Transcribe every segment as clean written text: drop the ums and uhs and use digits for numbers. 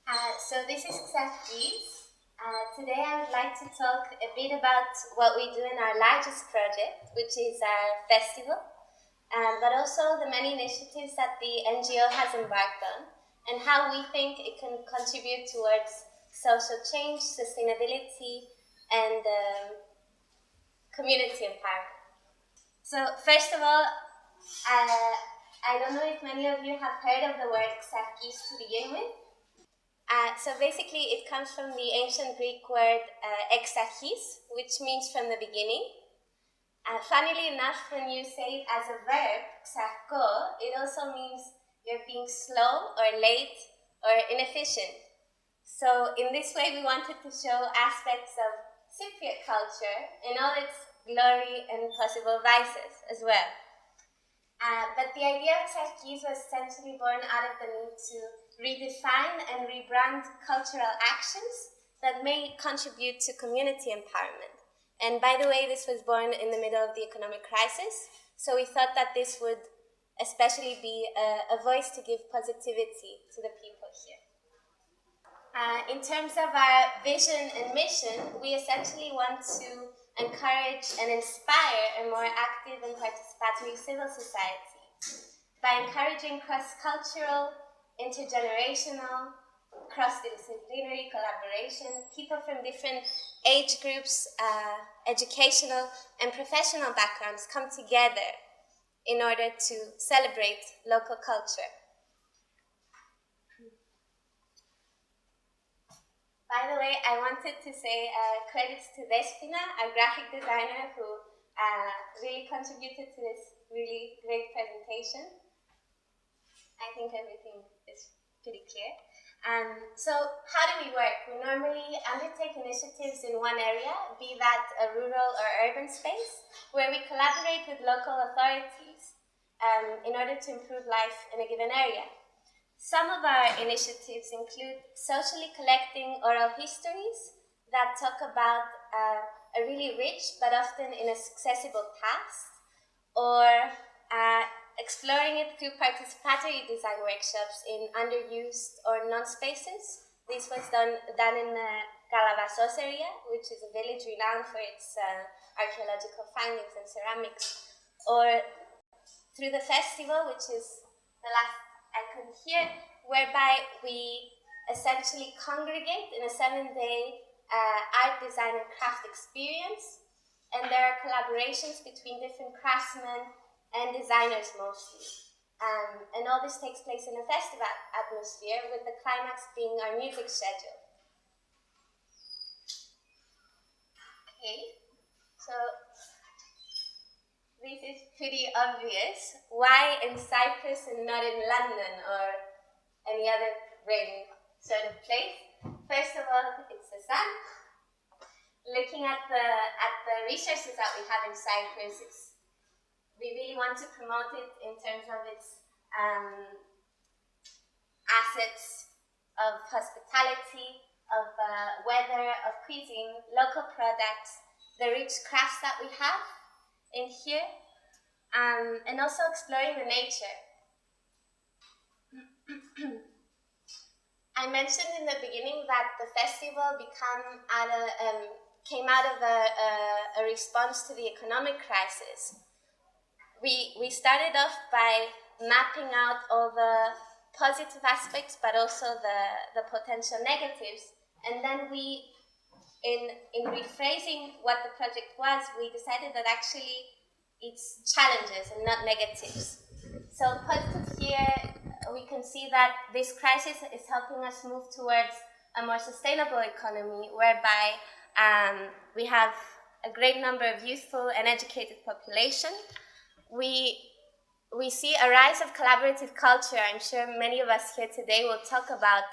So this is Xaxis. Today I would like to talk a bit about what we do in our largest project, which is our festival, but also the many initiatives that the NGO has embarked on, and how we think it can contribute towards social change, sustainability, and community empowerment. So first of all, I don't know if many of you have heard of the word Xaxis to begin with. So basically, it comes from the ancient Greek word Xaxis, which means from the beginning. Funnily enough, when you say it as a verb, xako, it also means you're being slow or late or inefficient. So in this way, we wanted to show aspects of Cypriot culture in all its glory and possible vices as well. But the idea of Xaxis was essentially born out of the need to redefine and rebrand cultural actions that may contribute to community empowerment. And by the way, this was born in the middle of the economic crisis, so we thought that this would especially be a voice to give positivity to the people here. In terms of our vision and mission, we essentially want to encourage and inspire a more active and participatory civil society by encouraging cross-cultural, intergenerational, cross-disciplinary collaboration, people from different age groups, educational and professional backgrounds come together in order to celebrate local culture. By the way, I wanted to say credits to Despina, our graphic designer, who really contributed to this really great presentation. I think everything is pretty clear. So how do we work? We normally undertake initiatives in one area, be that a rural or urban space, where we collaborate with local authorities in order to improve life in a given area. Some of our initiatives include socially collecting oral histories that talk about a really rich but often inaccessible past, or exploring it through participatory design workshops in underused or non-spaces. This was done in the Galavasos area, which is a village renowned for its archaeological findings and ceramics, or through the festival, which is the last icon here, whereby we essentially congregate in a 7-day art, design, and craft experience, and there are collaborations between different craftsmen and designers mostly. And all this takes place in a festival atmosphere, with the climax being our music schedule. Okay, so this is pretty obvious. Why in Cyprus and not in London or any other rainy sort of place? First of all, it's the sun. Looking at the resources that we have in Cyprus, we really want to promote it in terms of its assets of hospitality, of weather, of cuisine, local products, the rich crafts that we have in here, and also exploring the nature. I mentioned in the beginning that the festival came out of a response to the economic crisis. We started off by mapping out all the positive aspects, but also the potential negatives. And then in rephrasing what the project was, we decided that actually it's challenges and not negatives. So positive here, we can see that this crisis is helping us move towards a more sustainable economy, whereby we have a great number of youthful and educated population. We see a rise of collaborative culture. I'm sure many of us here today will talk about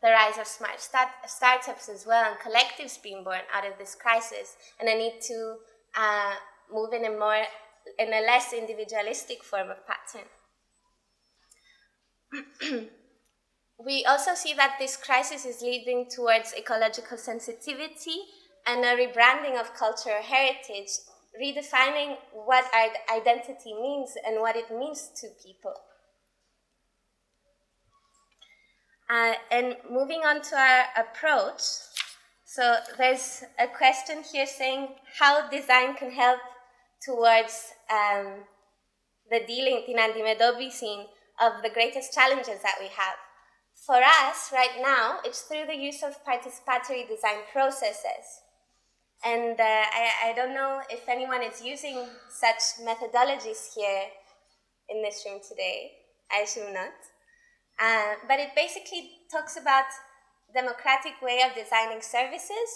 the rise of smart startups as well, and collectives being born out of this crisis, and a need to move in a less individualistic form of pattern. We also see that this crisis is leading towards ecological sensitivity and a rebranding of cultural heritage, redefining what our identity means and what it means to people. And moving on to our approach, so there's a question here saying how design can help towards the dealing, την αντιμετώπιση of the greatest challenges that we have. For us, right now, it's through the use of participatory design processes. And I don't know if anyone is using such methodologies here in this room today. I assume not. But it basically talks about democratic way of designing services.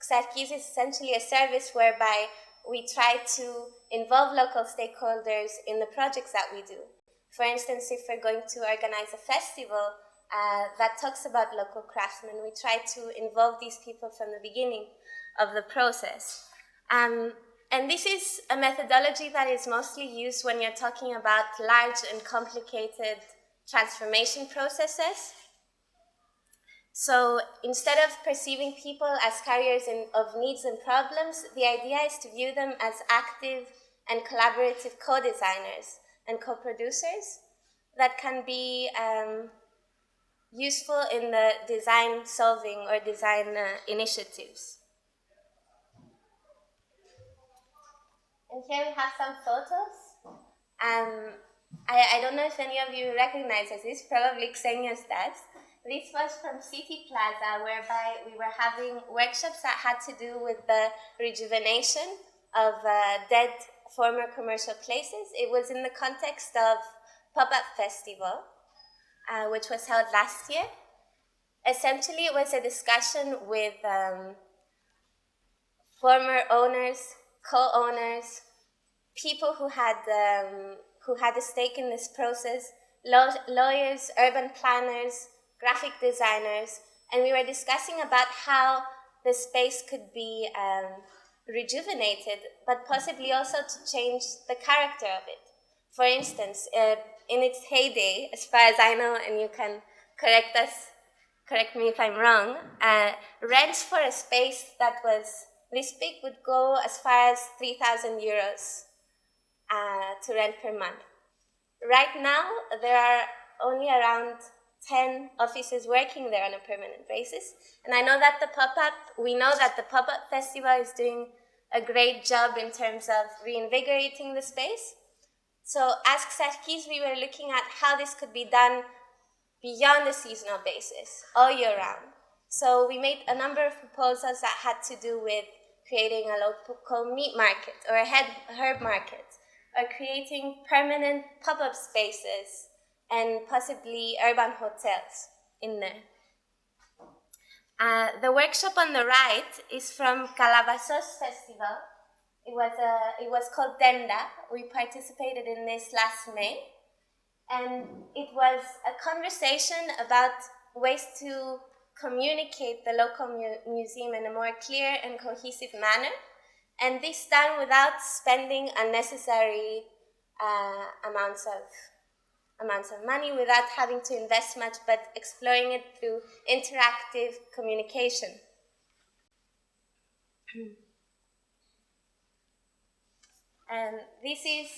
Xaxis is essentially a service whereby we try to involve local stakeholders in the projects that we do. For instance, if we're going to organize a festival that talks about local craftsmen, we try to involve these people from the beginning of the process. And this is a methodology that is mostly used when you're talking about large and complicated transformation processes. So instead of perceiving people as carriers of needs and problems, the idea is to view them as active and collaborative co-designers and co-producers that can be useful in the design solving or design initiatives. And here we have some photos. I don't know if any of you recognize this, probably Xenia's does. This was from City Plaza, whereby we were having workshops that had to do with the rejuvenation of dead former commercial places. It was in the context of Pop-Up Festival, which was held last year. Essentially, it was a discussion with former owners, co-owners, people who had a stake in this process, lawyers, urban planners, graphic designers, and we were discussing about how the space could be rejuvenated, but possibly also to change the character of it. For instance, in its heyday, as far as I know, and you can correct me if I'm wrong, rents for a space that was this big would go as far as 3,000 euros to rent per month. Right now, there are only around 10 offices working there on a permanent basis. And I know that we know that the Pop-Up Festival is doing a great job in terms of reinvigorating the space. So as Xaxis, we were looking at how this could be done beyond the seasonal basis, all year round. So we made a number of proposals that had to do with creating a local meat market or a herb market, or creating permanent pop-up spaces and possibly urban hotels in there. The workshop on the right is from Calabasas Festival. It was called Tenda. We participated in this last May. And it was a conversation about ways to communicate the local museum in a more clear and cohesive manner. And this done without spending unnecessary amounts of money, without having to invest much, but exploring it through interactive communication. And this is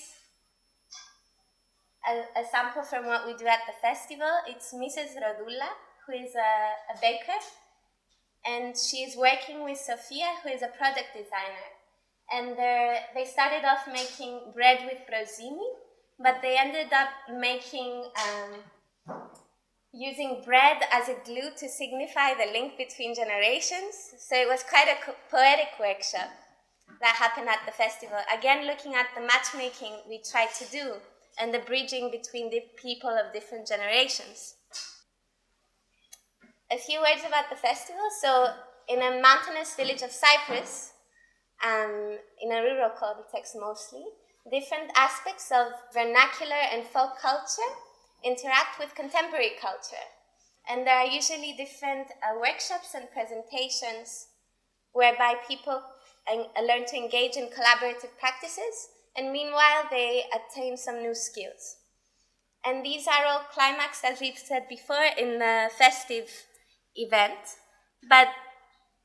a sample from what we do at the festival. It's Mrs. Rodula, who is a baker, and she is working with Sofia, who is a product designer. And they started off making bread with prosimi, but they ended up using bread as a glue to signify the link between generations. So it was quite a poetic workshop that happened at the festival. Again, looking at the matchmaking we tried to do and the bridging between the people of different generations. A few words about the festival. So in a mountainous village of Cyprus, in a rural context mostly, different aspects of vernacular and folk culture interact with contemporary culture. And there are usually different workshops and presentations whereby people learn to engage in collaborative practices, and meanwhile they attain some new skills. And these are all climaxed, as we've said before, in the festive event. But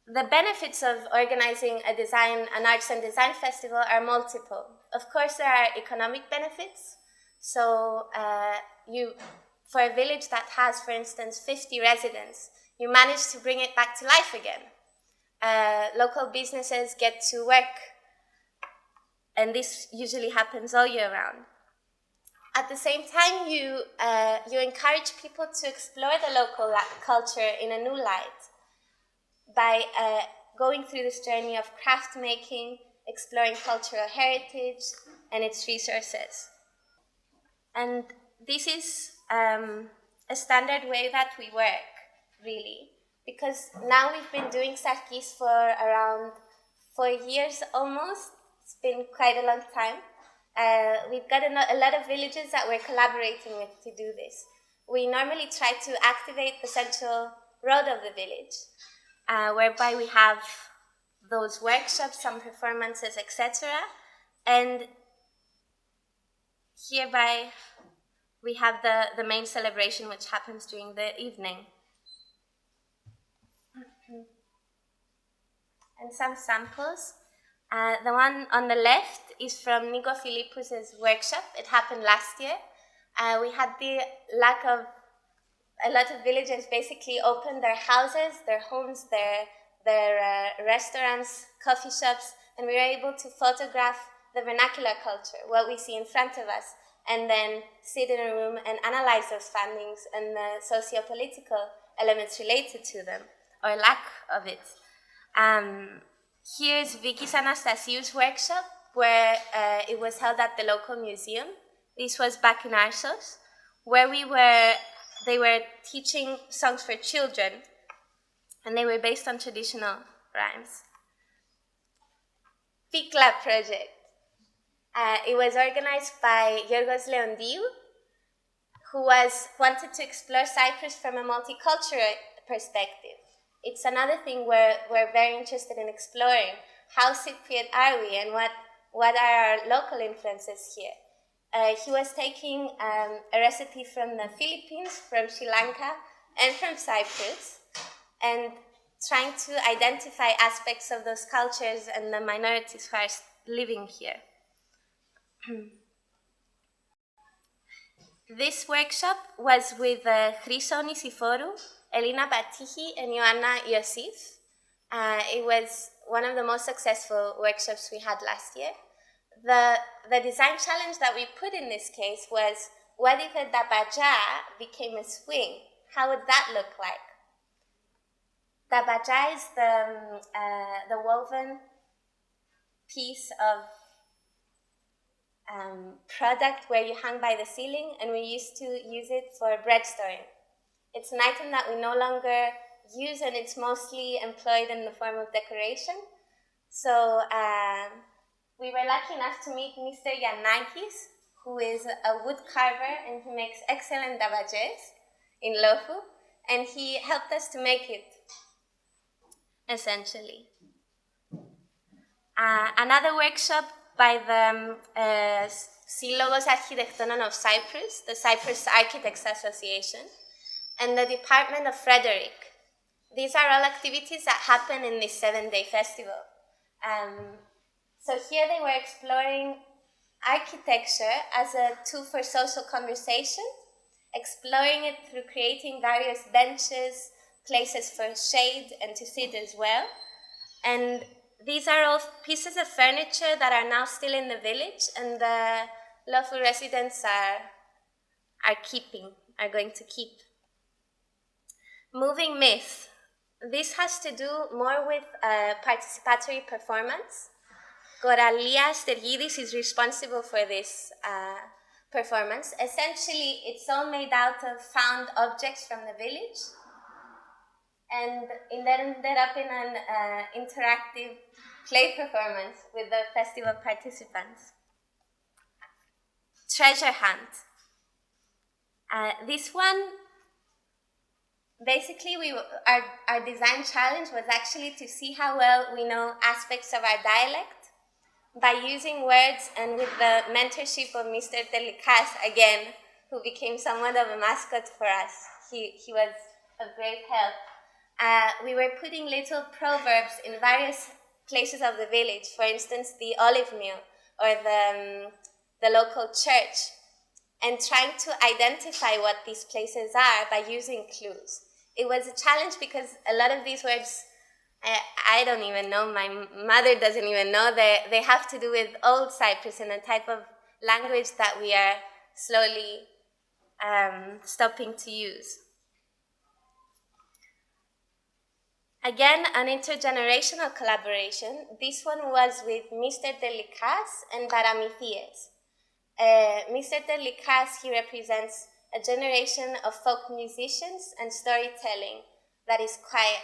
the benefits of organizing an arts and design festival are multiple. Of course, there are economic benefits. So for a village that has, for instance, 50 residents, you manage to bring it back to life again. Local businesses get to work, and this usually happens all year round. At the same time, you encourage people to explore the local culture in a new light by going through this journey of craft making, exploring cultural heritage and its resources. And this is a standard way that we work, really, because now we've been doing Xaxis for around 4 years almost. It's been quite a long time. We've got a lot of villages that we're collaborating with to do this. We normally try to activate the central road of the village, whereby we have those workshops, some performances, etc. And hereby we have the main celebration, which happens during the evening. And some samples. The one on the left is from Nico Philippus' workshop. It happened last year. We had the lack of a lot of villagers basically opened their houses, their homes, their restaurants, coffee shops, and we were able to photograph the vernacular culture, what we see in front of us, and then sit in a room and analyze those findings and the socio-political elements related to them, or lack of it. Here's Vicky's Anastasiou's workshop, where it was held at the local museum. This was back in Arsos, where they were teaching songs for children, and they were based on traditional rhymes. Pikla project. It was organized by Yorgos Leondiou, who wanted to explore Cyprus from a multicultural perspective. It's another thing we're very interested in exploring. How Cypriot are we, and what are our local influences here? He was taking a recipe from the Philippines, from Sri Lanka, and from Cyprus, and trying to identify aspects of those cultures and the minorities who are living here. This workshop was with Chryso Nisiforu, Elina Batihi, and Ioanna Iosif. It was one of the most successful workshops we had last year. The design challenge that we put in this case was, what if a dabaja became a swing? How would that look like? Dabaja is the woven piece of product where you hang by the ceiling, and we used to use it for bread storing. It's an item that we no longer use, and it's mostly employed in the form of decoration. So we were lucky enough to meet Mr. Yanakis, who is a wood carver, and he makes excellent dabajes in Lofu, and he helped us to make it, essentially. Another workshop by the Σύλλογος Αρχιτεκτόνων of Cyprus, the Cyprus Architects Association, and the Department of Frederick. These are all activities that happen in this 7-day festival. So here they were exploring architecture as a tool for social conversation, exploring it through creating various benches, places for shade and to sit as well. And these are all pieces of furniture that are now still in the village, and the Lofu residents are going to keep. Moving myth. This has to do more with participatory performance. Coralia Stergidis is responsible for this performance. Essentially, it's all made out of found objects from the village, and it ended up in an interactive play performance with the festival participants. Treasure hunt. This one, basically, our design challenge was actually to see how well we know aspects of our dialect by using words, and with the mentorship of Mr. Telikas again, who became somewhat of a mascot for us. He was of great help. We were putting little proverbs in various places of the village, for instance, the olive mill or the local church. and trying to identify what these places are by using clues. It was a challenge because a lot of these words, I don't even know, my mother doesn't even know, they have to do with Old Cyprus and a type of language that we are slowly stopping to use. Again, an intergenerational collaboration. This one was with Mr. Delikas and Paramithies. Mr. Delikas, he represents a generation of folk musicians and storytelling that is quite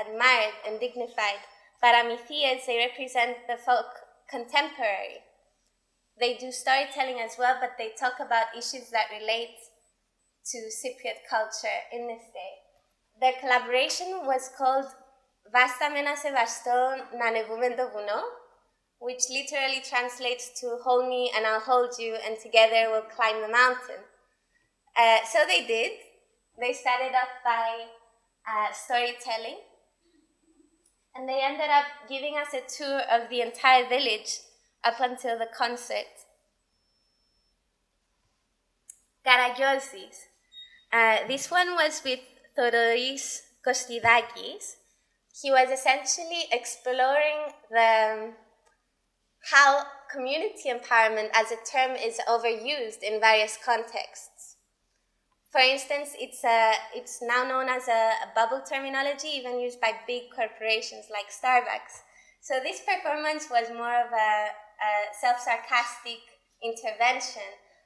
admired and dignified. Paramithies, they represent the folk contemporary. They do storytelling as well, but they talk about issues that relate to Cypriot culture in this day. Their collaboration was called Vasta mena sevasto na nevumen do vuno, which literally translates to hold me and I'll hold you and together we'll climb the mountain. So they did. They started off by storytelling, and they ended up giving us a tour of the entire village up until the concert. Karagiosis. This one was with Thodoris Kostidakis. He was essentially exploring how community empowerment as a term is overused in various contexts. For instance, it's now known as a bubble terminology, even used by big corporations like Starbucks. So this performance was more of a self-sarcastic intervention,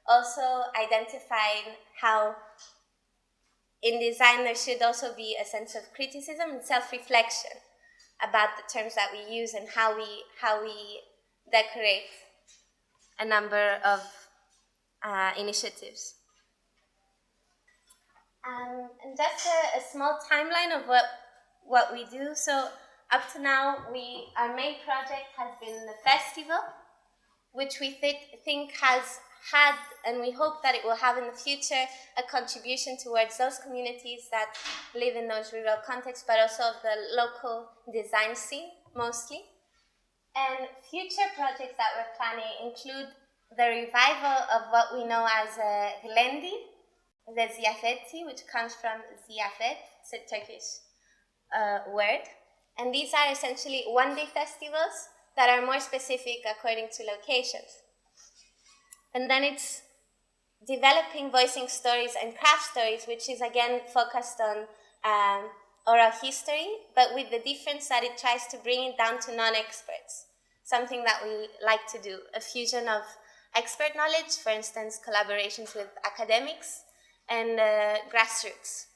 also identifying how in design there should also be a sense of criticism and self-reflection about the terms that we use and how we decorate a number of initiatives. And just a small timeline of what we do. So up to now, our main project has been the festival, which we think has had, and we hope that it will have in the future, a contribution towards those communities that live in those rural contexts, but also of the local design scene, mostly. And future projects that we're planning include the revival of what we know as Glendi, the ziyafeti, which comes from ziyafet, it's a Turkish word. And these are essentially one-day festivals that are more specific according to locations. And then it's developing voicing stories and craft stories, which is again focused on oral history, but with the difference that it tries to bring it down to non-experts, something that we like to do, a fusion of expert knowledge, for instance, collaborations with academics, and grassroots.